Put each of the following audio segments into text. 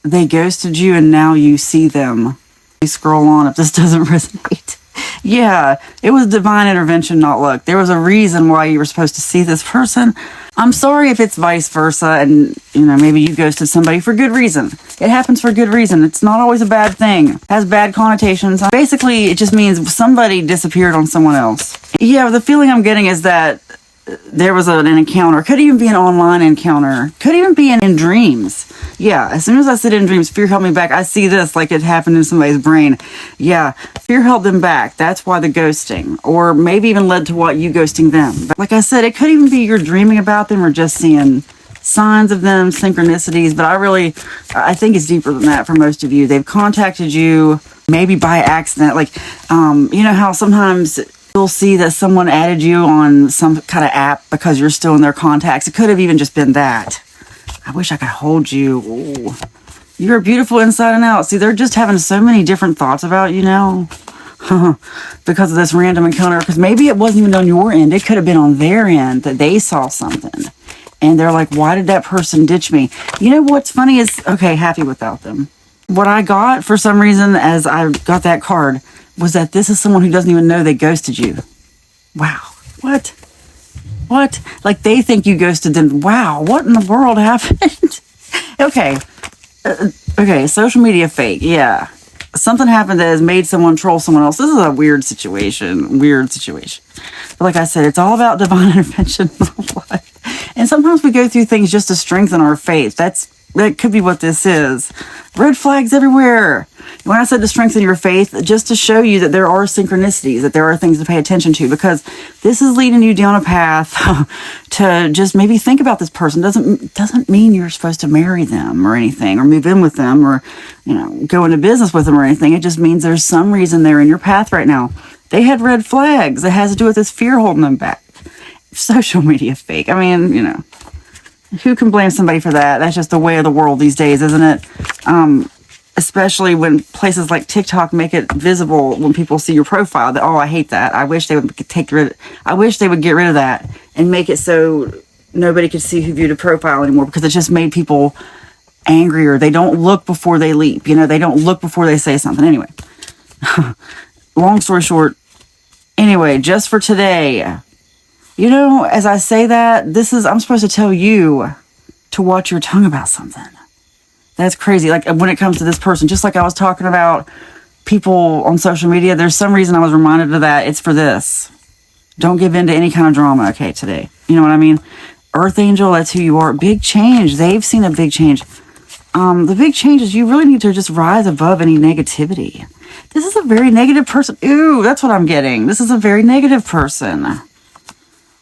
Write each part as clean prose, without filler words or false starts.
they ghosted you and now you see them. You scroll on if this doesn't resonate. Yeah, it was divine intervention, not luck. There was a reason why you were supposed to see this person. I'm sorry if it's vice versa and, maybe you ghosted somebody for good reason. It happens for good reason. It's not always a bad thing. It has bad connotations. Basically, it just means somebody disappeared on someone else. Yeah, the feeling I'm getting is that there was an encounter. Could even be an online encounter. Could even be in dreams. Yeah, as soon as I said in dreams, fear held me back. I see this like it happened in somebody's brain. Yeah, fear held them back. That's why the ghosting. Or maybe even led to what you ghosting them. But like I said, it could even be you're dreaming about them or just seeing signs of them, synchronicities. But I think it's deeper than that for most of you. They've contacted you maybe by accident. Like, how sometimes you'll see that someone added you on some kind of app because you're still in their contacts. It could have even just been that. I wish I could hold you. Ooh. You're beautiful inside and out. See, they're just having so many different thoughts about you now because of this random encounter. Because maybe it wasn't even on your end. It could have been on their end that they saw something. And they're like, why did that person ditch me? You know what's funny is, okay, happy without them. What I got for some reason as I got that card was that this is someone who doesn't even know they ghosted you. Wow. What? Like they think you ghosted them. Wow. What in the world happened? Okay. Okay. Social media fake. Yeah. Something happened that has made someone troll someone else. This is a weird situation. But like I said, it's all about divine intervention in my life. And sometimes we go through things just to strengthen our faith. That could be what this is. Red flags everywhere. When I said to strengthen your faith, just to show you that there are synchronicities, that there are things to pay attention to, because this is leading you down a path to just maybe think about this person. Doesn't mean you're supposed to marry them or anything, or move in with them, or go into business with them or anything. It just means there's some reason they're in your path right now. They had red flags. It has to do with this fear holding them back. Social media fake. I mean, who can blame somebody for that? That's just the way of the world these days, isn't it? Especially when places like TikTok make it visible when people see your profile that, I hate that. I wish they would get rid of that and make it so nobody could see who viewed a profile anymore, because it just made people angrier. They don't look before they leap. They don't look before they say something. Anyway, long story short, just for today, as I say that, I'm supposed to tell you to watch your tongue about something. That's crazy. Like when it comes to this person, just like I was talking about people on social media, there's some reason I was reminded of that. It's for this. Don't give in to any kind of drama, okay, today. You know what I mean? Earth Angel, that's who you are. Big change. They've seen a big change. The big change is you really need to just rise above any negativity. This is a very negative person. Ooh, that's what I'm getting. This is a very negative person.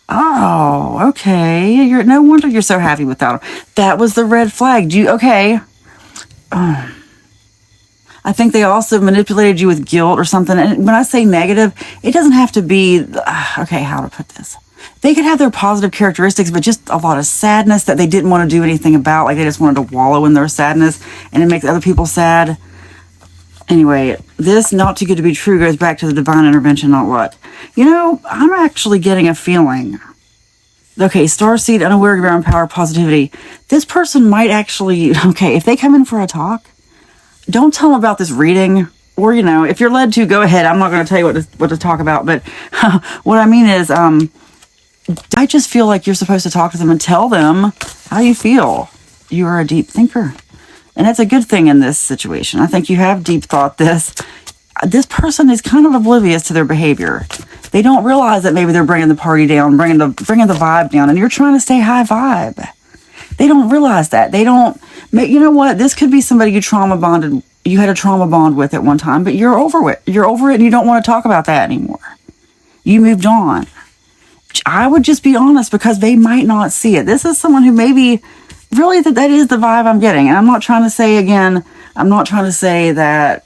Oh, okay. No wonder you're so happy without him. That was the red flag. Okay. I think they also manipulated you with guilt or something. And when I say negative, it doesn't have to be, okay, how to put this? They could have their positive characteristics, but just a lot of sadness that they didn't want to do anything about. Like they just wanted to wallow in their sadness and it makes other people sad. Anyway, this not too good to be true goes back to the divine intervention, not what. I'm actually getting a feeling. Okay, starseed, unaware of your own power, positivity. This person might actually, if they come in for a talk, don't tell them about this reading. Or, if you're led to, go ahead. I'm not going to tell you what to talk about. But what I mean is, I just feel like you're supposed to talk to them and tell them how you feel. You are a deep thinker. And that's a good thing in this situation. I think you have deep thought this. This person is kind of oblivious to their behavior. They don't realize that maybe they're bringing the party down, bringing the vibe down, and you're trying to stay high vibe. They don't realize that. They don't. You know what? This could be somebody you had a trauma bond with at one time, but you're over it. You're over it, and you don't want to talk about that anymore. You moved on. I would just be honest, because they might not see it. This is someone who maybe really that is the vibe I'm getting, and I'm not trying to say that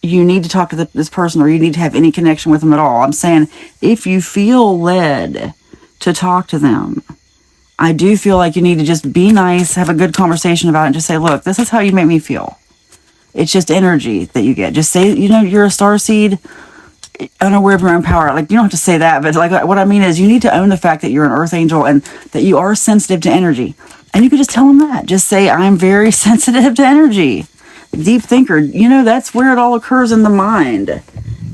you need to talk to this person or you need to have any connection with them at all. I'm saying if you feel led to talk to them, I do feel like you need to just be nice, have a good conversation about it, and just say, look, this is how you make me feel. It's just energy that you get. Just say, you're a starseed, unaware of your own power. Like, you don't have to say that, but like what I mean is you need to own the fact that you're an earth angel and that you are sensitive to energy. And you could just tell them that. Just say, I'm very sensitive to energy. Deep thinker. That's where it all occurs in the mind.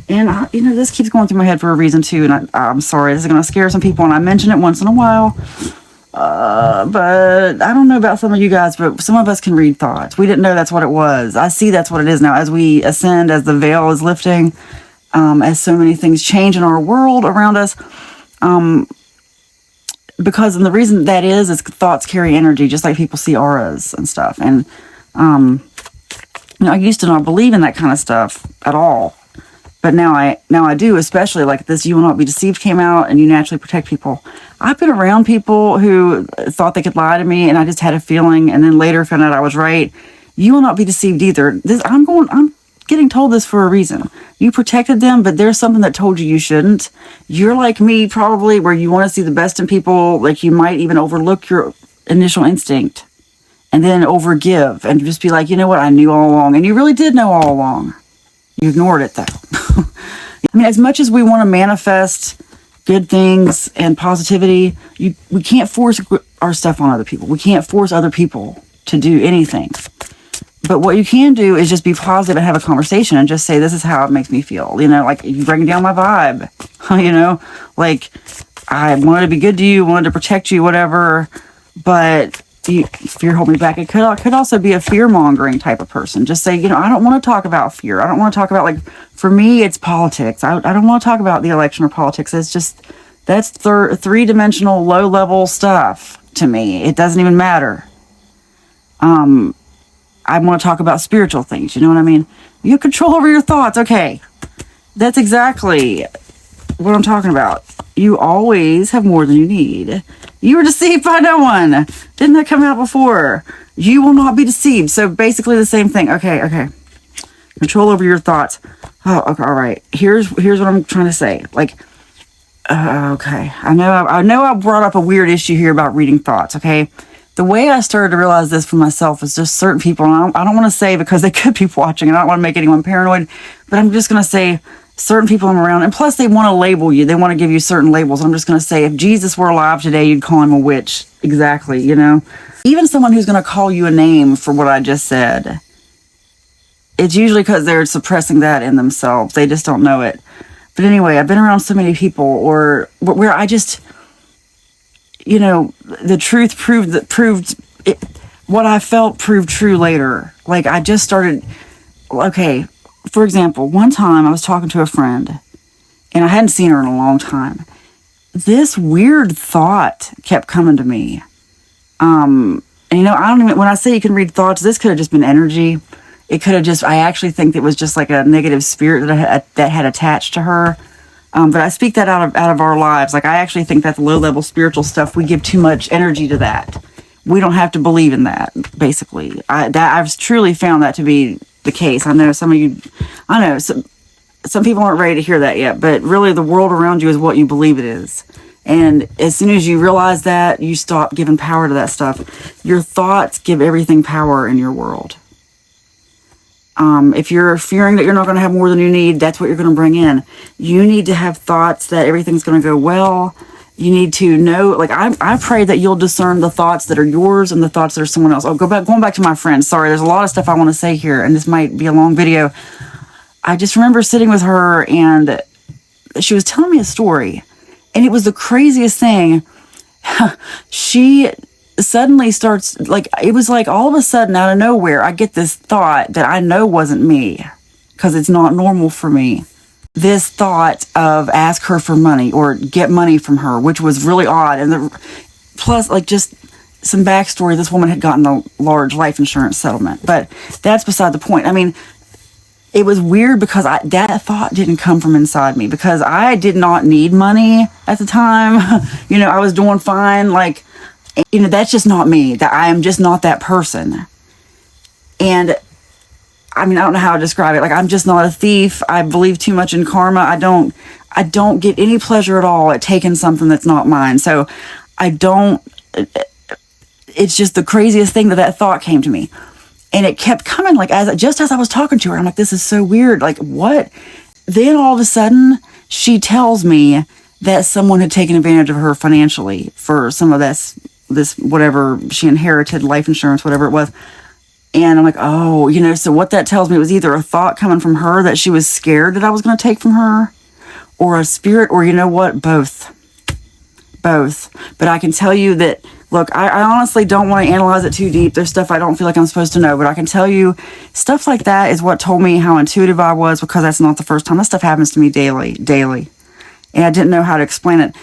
And, this keeps going through my head for a reason, too. And I'm sorry, this is going to scare some people. And I mention it once in a while. But I don't know about some of you guys, but some of us can read thoughts. We didn't know that's what it was. I see that's what it is now. As we ascend, as the veil is lifting, as so many things change in our world around us. Because, and the reason that is thoughts carry energy, just like people see auras and stuff. And, I used to not believe in that kind of stuff at all. But now I do, especially like this You Will Not Be Deceived came out, and you naturally protect people. I've been around people who thought they could lie to me, and I just had a feeling, and then later found out I was right. You will not be deceived either. I'm getting told this for a reason. You protected them, but there's something that told you shouldn't. You're like me, probably, where you want to see the best in people. Like, you might even overlook your initial instinct and then overgive and just be like, you know what, I knew all along. And you really did know all along. You ignored it, though. I mean, as much as we want to manifest good things and positivity, we can't force our stuff on other people. We can't force other people to do anything. But what you can do is just be positive and have a conversation and just say, this is how it makes me feel. Like, you bring down my vibe. Like, I wanted to be good to you, wanted to protect you, whatever. But fear hold me back. It could also be a fear-mongering type of person. Just say, I don't want to talk about fear. I don't want to talk about, like, for me, it's politics. I don't want to talk about the election or politics. It's just, that's three-dimensional, low-level stuff to me. It doesn't even matter. I want to talk about spiritual things. You know what I mean? You have control over your thoughts. Okay. That's exactly what I'm talking about. You always have more than you need. You were deceived by no one. Didn't that come out before? You will not be deceived. So basically the same thing. Okay. Control over your thoughts. Oh, okay, all right. Here's what I'm trying to say. Like, okay. I know I brought up a weird issue here about reading thoughts, okay? The way I started to realize this for myself is just certain people, and I don't want to say because they could be watching, and I don't want to make anyone paranoid, but I'm just going to say certain people I'm around, and plus they want to label you. They want to give you certain labels. I'm just going to say, if Jesus were alive today, you'd call him a witch. Exactly, Even someone who's going to call you a name for what I just said, it's usually because they're suppressing that in themselves. They just don't know it. But anyway, I've been around so many people where I just, the truth proved it, what I felt proved true later. Like, I just started, okay, for example, one time I was talking to a friend, and I hadn't seen her in a long time. This weird thought kept coming to me. And I don't even, when I say you can read thoughts, this could have just been energy. It could have just, I actually think it was just like a negative spirit that had attached to her. But I speak that out of our lives. Like, I actually think that's low-level spiritual stuff. We give too much energy to that. We don't have to believe in that, basically. I've truly found that to be the case. I know some of you, some people aren't ready to hear that yet, but really the world around you is what you believe it is. And as soon as you realize that, you stop giving power to that stuff. Your thoughts give everything power in your world. If you're fearing that you're not going to have more than you need, that's what you're going to bring in. You need to have thoughts that everything's going to go well. You need to know, like, I pray that you'll discern the thoughts that are yours and the thoughts that are someone else. Going back to my friend. Sorry, there's a lot of stuff I want to say here, and this might be a long video. I just remember sitting with her, and she was telling me a story, and it was the craziest thing. She suddenly starts, like, it was like all of a sudden out of nowhere, I get this thought that I know wasn't me, because it's not normal for me. This thought of ask her for money or get money from her, which was really odd. And plus, like, just some backstory, this woman had gotten a large life insurance settlement, but that's beside the point. I mean, it was weird because that thought didn't come from inside me, because I did not need money at the time. I was doing fine. Like, that's just not me. That I am just not that person. And I mean, I don't know how to describe it. Like, I'm just not a thief. I believe too much in karma. I don't get any pleasure at all at taking something that's not mine. So it's just the craziest thing that thought came to me. And it kept coming, like, just as I was talking to her. I'm like, this is so weird. Like, what? Then all of a sudden, she tells me that someone had taken advantage of her financially for some of the this whatever she inherited, life insurance, whatever it was. And I'm like, oh, you know, so what that tells me was either a thought coming from her that she was scared that I was going to take from her, or a spirit, or you know what, both. But I can tell you that, look, I honestly don't want to analyze it too deep. There's stuff I don't feel like I'm supposed to know, but I can tell you stuff like that is what told me how intuitive I was, because that's not the first time. That stuff happens to me daily. And I didn't know how to explain it,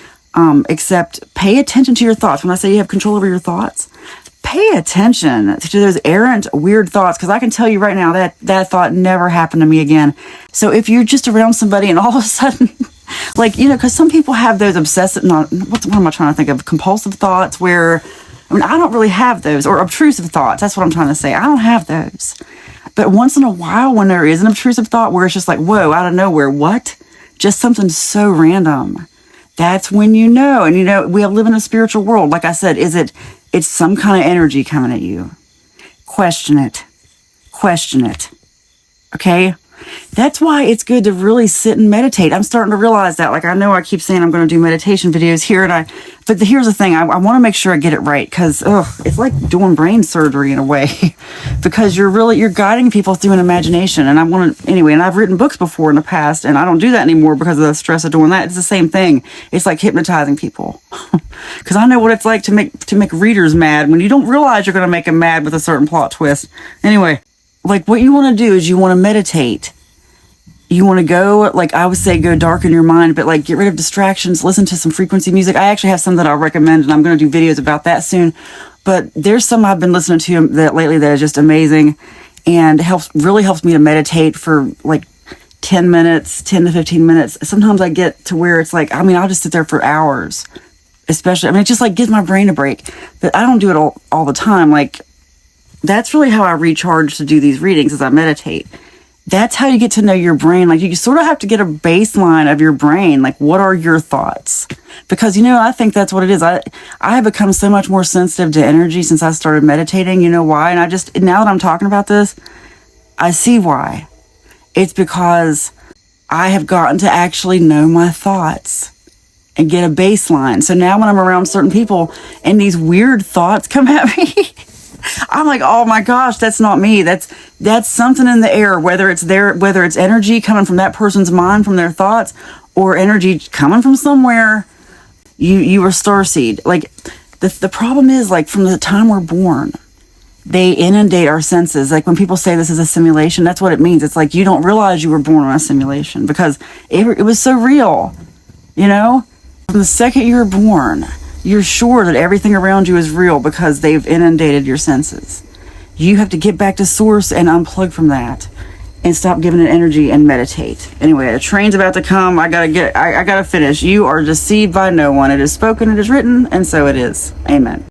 except pay attention to your thoughts. When I say you have control over your thoughts, pay attention to those errant, weird thoughts, because I can tell you right now that thought never happened to me again. So if you're just around somebody and all of a sudden, like, you know, because some people have those obsessive, what am I trying to think of? Compulsive thoughts where, I mean, I don't really have those, or obtrusive thoughts. That's what I'm trying to say. I don't have those. But once in a while, when there is an obtrusive thought where it's just like, whoa, out of nowhere, what? Just something so random. That's when you know. And, you know, we live in a spiritual world. Like I said, it's some kind of energy coming at you. Question it. Okay? That's why it's good to really sit and meditate. I'm starting to realize that. Like, I know I keep saying I'm going to do meditation videos here, but here's the thing. I want to make sure I get it right, because it's like doing brain surgery in a way, because you're guiding people through an imagination. And and I've written books before in the past, and I don't do that anymore because of the stress of doing that. It's the same thing. It's like hypnotizing people, because I know what it's like to make readers mad when you don't realize you're going to make them mad with a certain plot twist. Anyway. Like, what you want to do is you want to meditate. You want to go, like I would say, go dark in your mind, but like get rid of distractions, listen to some frequency music. I actually have some that I'll recommend, and I'm going to do videos about that soon. But there's some I've been listening to that lately that is just amazing, and really helps me to meditate for like 10 to 15 minutes. Sometimes I get to where it's like, I mean, I'll just sit there for hours, especially. I mean, it just like gives my brain a break. But I don't do it all the time. Like, that's really how I recharge to do these readings, as I meditate. That's how you get to know your brain. Like, you sort of have to get a baseline of your brain. Like, what are your thoughts? Because, you know, I think that's what it is. I have become so much more sensitive to energy since I started meditating. You know why? And now that I'm talking about this, I see why. It's because I have gotten to actually know my thoughts and get a baseline. So now when I'm around certain people and these weird thoughts come at me, I'm like, oh my gosh, that's not me. That's something in the air, whether it's energy coming from that person's mind, from their thoughts, or energy coming from somewhere. You were starseed. Like, the problem is, like, from the time we're born, they inundate our senses. Like, when people say this is a simulation, that's what it means. It's like you don't realize you were born on a simulation, because it was so real, you know? From the second you're born, you're sure that everything around you is real because they've inundated your senses. You have to get back to source and unplug from that and stop giving it energy and meditate. Anyway, a train's about to come. I gotta finish. You are deceived by no one. It is spoken, it is written, and so it is. Amen.